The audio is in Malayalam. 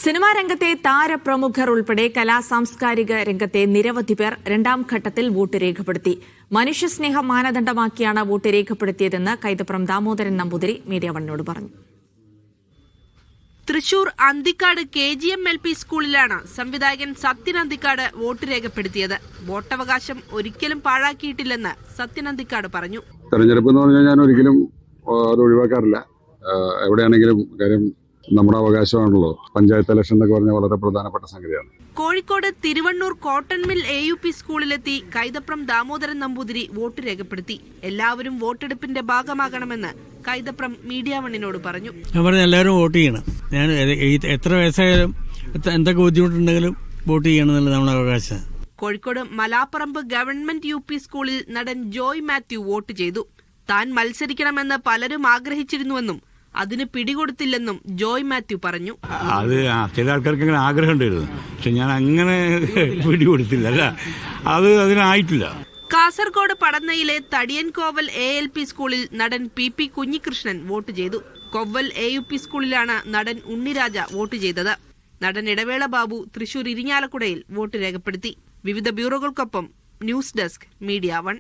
സിനിമാ രംഗത്തെ താരപ്രമുഖർ ഉൾപ്പെടെ കലാസാംസ്കാരിക രംഗത്തെ നിരവധി പേർ രണ്ടാം ഘട്ടത്തിൽ വോട്ട് രേഖപ്പെടുത്തി. മനുഷ്യസ്നേഹം മാനദണ്ഡമാക്കിയാണ് വോട്ട് രേഖപ്പെടുത്തിയതെന്ന് കൈതപ്രം ദാമോദരൻ നമ്പൂതിരി മീഡിയ വണ്ണിനോട് പറഞ്ഞു. തൃശൂർ അന്തിക്കാട് KGM LP സ്കൂളിലാണ് സംവിധായകൻ സത്യൻ അന്തിക്കാട് വോട്ട് രേഖപ്പെടുത്തിയത്. വോട്ടവകാശം ഒരിക്കലും പാഴാക്കിയിട്ടില്ലെന്ന് സത്യൻ അന്തിക്കാട് പറഞ്ഞു. തെരഞ്ഞെടുപ്പ് എന്ന് പറഞ്ഞാൽ ഞാൻ ഒരിക്കലും അത് ഒഴിവാക്കാറില്ല. എവിടെയാണെങ്കിലും കാര്യം നമ്മുടെ അവകാശമാണല്ലോ. പഞ്ചായത്ത് ഇലക്ഷൻ എന്നൊക്കെ പറഞ്ഞാൽ വളരെ പ്രധാനപ്പെട്ട സംഗതിയാണ്. Kozhikode Thiruvannur cotton mill AUP സ്കൂളിലെത്തി കൈതപ്രം ദാമോദരൻ നമ്പൂതിരി വോട്ട് രേഖപ്പെടുത്തി. എല്ലാവരും വോട്ടെടുപ്പിന്റെ ഭാഗമാകണമെന്ന് കൈതപ്രം മീഡിയ വണ്ണിനോട് പറഞ്ഞു. എല്ലാവരും വോട്ട് ചെയ്യണം. ഞാൻ എത്ര വയസ്സായാലും എന്തൊക്കെ ബുദ്ധിമുട്ടുണ്ടെങ്കിലും വോട്ട് ചെയ്യണം എന്നുള്ളത് നമ്മുടെ അവകാശം. കോഴിക്കോട് മലാപ്പറമ്പ് ഗവൺമെന്റ് UP സ്കൂളിൽ നടൻ ജോയ് മാത്യു വോട്ട് ചെയ്തു. താൻ മത്സരിക്കണമെന്ന് പലരും ആഗ്രഹിച്ചിരുന്നുവെന്നും അതിന് പിടികൊടുത്തില്ലെന്നും ജോയ് മാത്യു പറഞ്ഞു. അത് ചില ആൾക്കാർക്ക് അങ്ങനെ ആഗ്രഹം ഉണ്ടായിരുന്നു, പക്ഷെ ഞാൻ അങ്ങനെ പിടികൊടുത്തില്ല. അത് അതിനായിട്ടില്ല. കാസർഗോഡ് പടന്നയിലെ തടിയൻകോവൽ ALP സ്കൂളിൽ നടൻ PP കുഞ്ഞികൃഷ്ണൻ വോട്ട് ചെയ്തു. കൊവ്വൽ AUP സ്കൂളിലാണ് നടൻ ഉണ്ണിരാജ വോട്ട് ചെയ്തത്. നടൻ ഇടവേള ബാബു തൃശൂർ ഇരിങ്ങാലക്കുടയിൽ വോട്ട് രേഖപ്പെടുത്തി. വിവിധ ബ്യൂറോകൾക്കൊപ്പം ന്യൂസ് ഡെസ്ക് മീഡിയ 1.